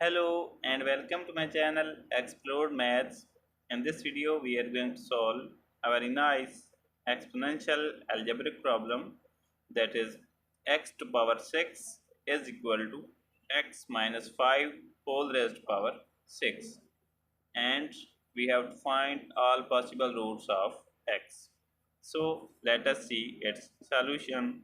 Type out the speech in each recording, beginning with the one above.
Hello and welcome to my channel Explore Maths. In this video we are going to solve a very nice exponential algebraic problem, that is x to power 6 is equal to x minus 5 whole raised to power 6, and we have to find all possible roots of x. So let us see its solution.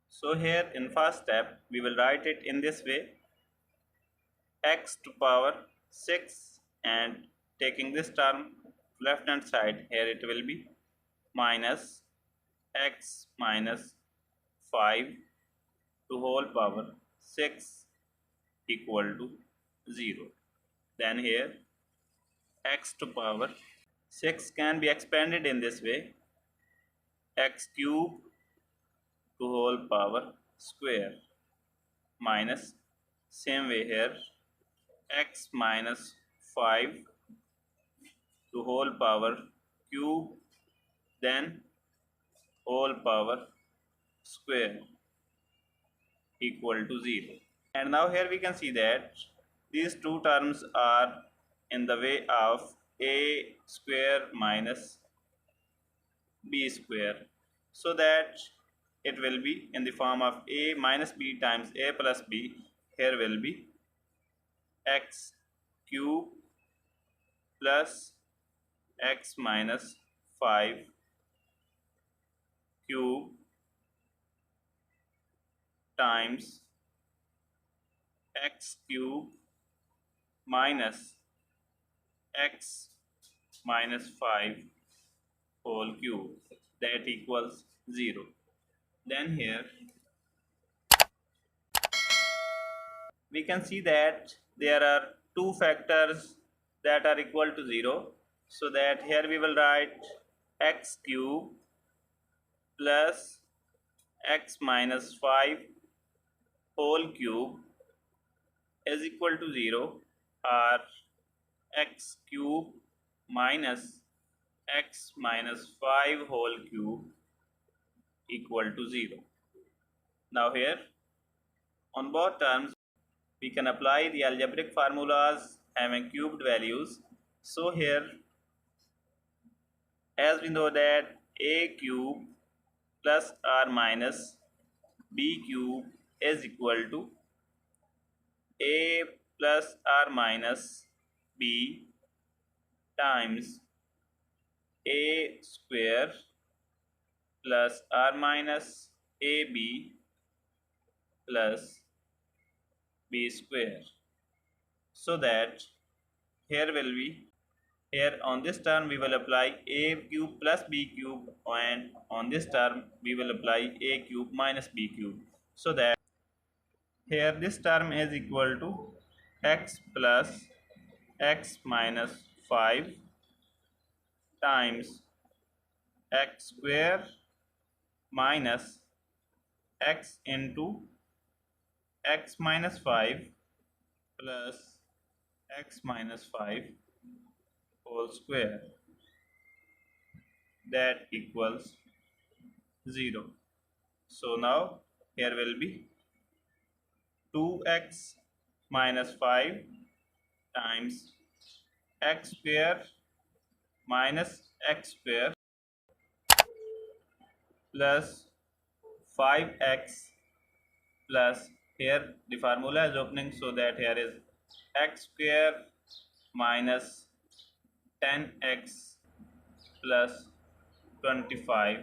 So here in first step we will write it in this way: x to power 6, and taking this term left hand side, here it will be minus x minus 5 to whole power 6 equal to 0. Then here x to power 6 can be expanded in this way: x cube to whole power square minus, same way here, x minus 5 to whole power cube, then whole power square equal to 0. And now here we can see that these two terms are in the way of a square minus b square, so that it will be in the form of a minus b times a plus b. Here will be x cube plus x minus 5 cube times x cube minus x minus 5 whole cube, that equals 0. Then here we can see that there are two factors that are equal to 0, so that here we will write x cube plus x minus 5 whole cube is equal to 0, or x cube minus x minus 5 whole cube equal to 0. Now here on both terms we can apply the algebraic formulas having cubed values. So here, as we know that a cube plus or minus b cube is equal to a plus or minus b times a square plus or minus ab plus b square. So that here will be, here on this term we will apply a cube plus b cube, and on this term we will apply a cube minus b cube, so that here this term is equal to x plus x minus 5 times x square minus x into x minus 5 plus x minus 5 whole square, that equals 0. So now here will be 2x minus 5 times x square minus x square plus 5x plus, here the formula is opening, so that here is x square minus 10x plus 25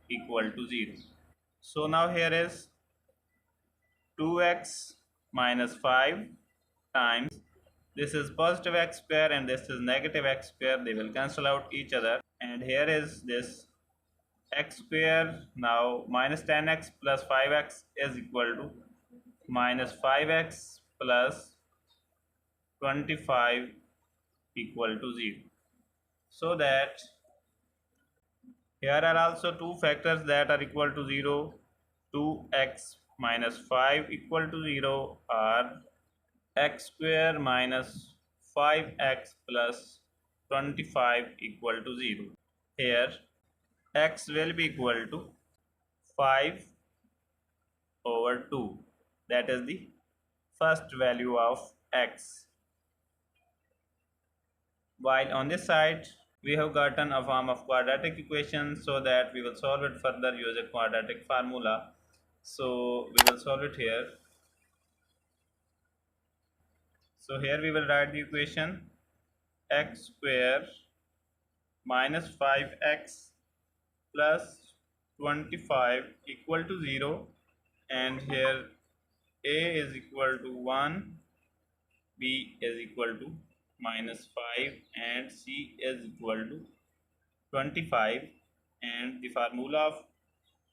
equal to 0. So now here is 2x minus 5 times, this is positive x square and this is negative x square, they will cancel out each other, and here is this x square. Now minus 10x plus 5x is equal to minus 5x plus 25 equal to 0. So that here are also two factors that are equal to 0. 2x minus 5 equal to 0, or x square minus 5x plus 25 equal to 0. Here x will be equal to 5 over 2. That is the first value of x. While on this side we have gotten a form of quadratic equation, so that we will solve it further using quadratic formula. So we will solve it here. So here we will write the equation x square minus 5x plus 25 equal to 0, and here a is equal to 1, b is equal to minus 5, and c is equal to 25, and the formula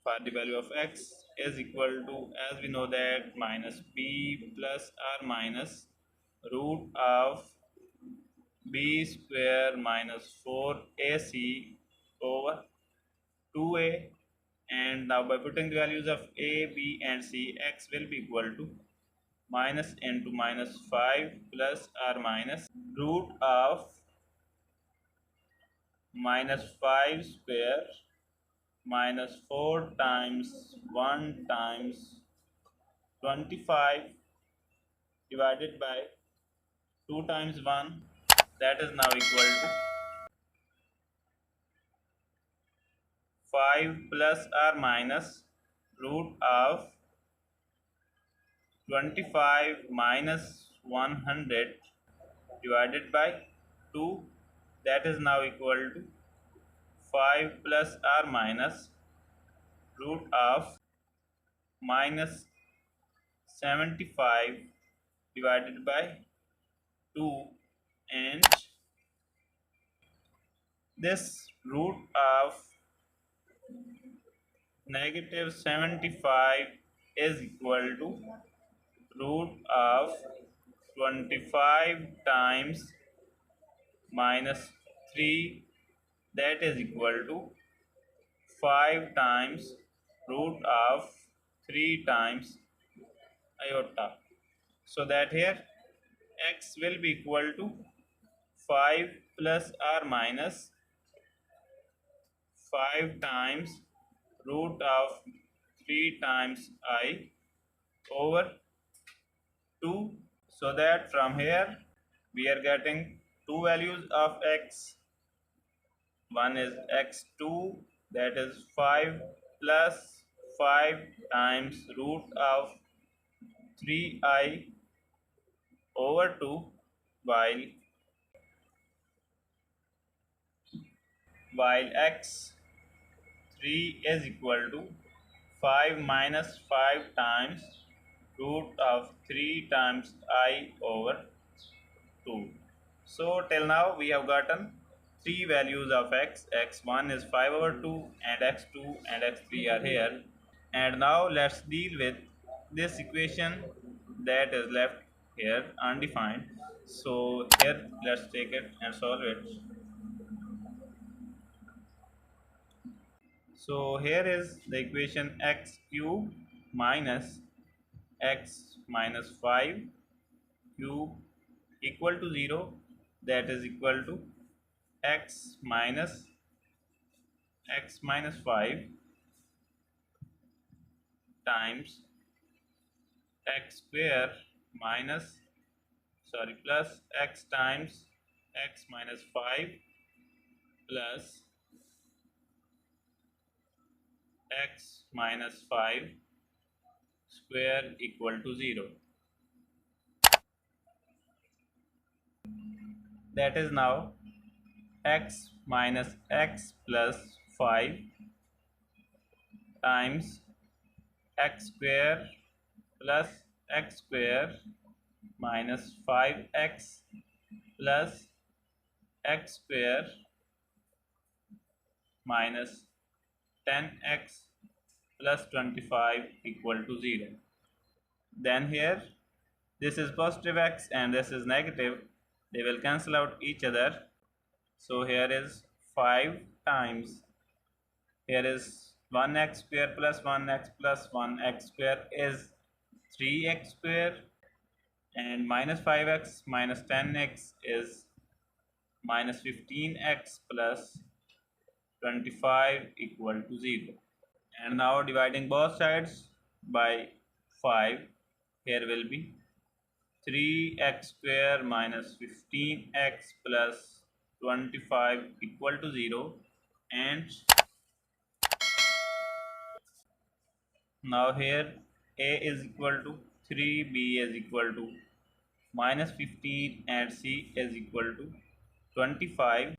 for the value of x is equal to, as we know, that minus b plus or minus root of b square minus 4ac over 2a. And now by putting the values of a, b and c, x will be equal to minus into minus 5 plus or minus root of minus 5 square minus 4 times 1 times 25 divided by 2 times 1, that is now equal to 5 plus or minus root of 25 minus 100 divided by 2, that is now equal to 5 plus or minus root of minus 75 divided by 2, and this root of negative 75 is equal to root of 25 times minus 3, that is equal to 5 times root of 3 times iota. So that here x will be equal to 5 plus or minus 5 times root of 3 times I over 2. So that from here we are getting two values of x. One is x2, that is 5 plus 5 times root of 3i over 2, while x3 is equal to 5 minus 5 times root of 3 times I over 2. So till now we have gotten three values of x. x1 is 5 over 2, and x2 and x3 are here. And now let's deal with this equation that is left here undefined. So here let's take it and solve it. So here is the equation x cube minus x minus 5 cube equal to 0, that is equal to x minus 5 times x square minus plus x times x minus 5 plus x minus 5 square equal to 0. That is now x minus x plus 5 times x square plus x square minus 5x plus x square minus 10x plus 25 equal to 0. Then here this is positive x and this is negative, they will cancel out each other. So here is 5 times, here is 1x square plus 1x plus 1x square is 3x square, and minus 5x minus 10x is minus 15x plus 25 equal to 0. And now dividing both sides by 5, here will be 3x square minus 15x plus 25 equal to 0, and now here a is equal to 3, b is equal to minus 15, and c is equal to 25.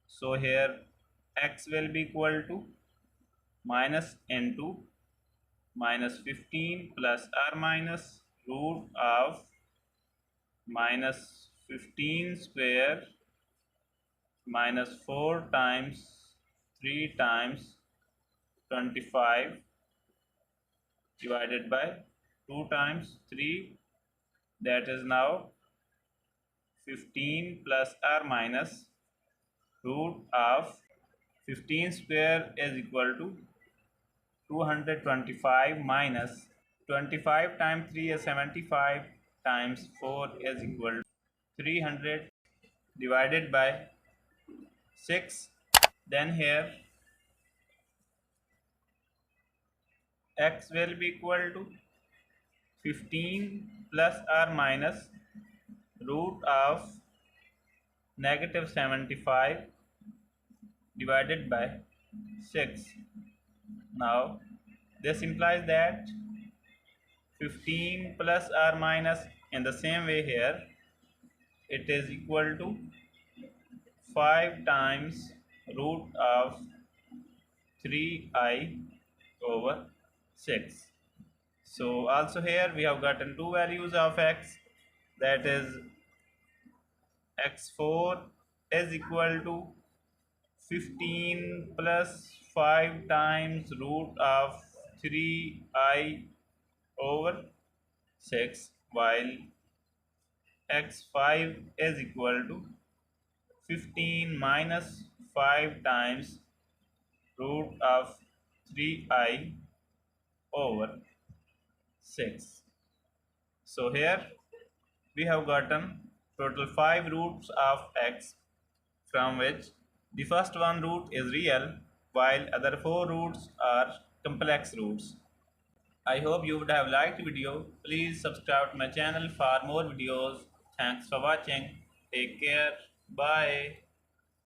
So here x will be equal to minus into minus 15 plus r minus root of minus 15 square minus 4 times 3 times 25 divided by 2 times 3, that is now 15 plus r minus root of 15 square is equal to 225 minus 25 times 3 is 75 times 4 is equal to 300 divided by 6. Then here x will be equal to 15 plus or minus root of negative 75 divided by 6. Now this implies that 15 plus or minus in the same way here, it is equal to 5 times root of 3I over 6. So also here we have gotten two values of x, that is x4 is equal to 15 plus 5 times root of 3I over 6, while x5 is equal to 15 minus 5 times root of 3I over 6. So here we have gotten total 5 roots of x, from which the first one root is real while other 4 roots are complex roots. I hope you would have liked the video. Please subscribe to my channel for more videos. Thanks for watching. Take care. Bye.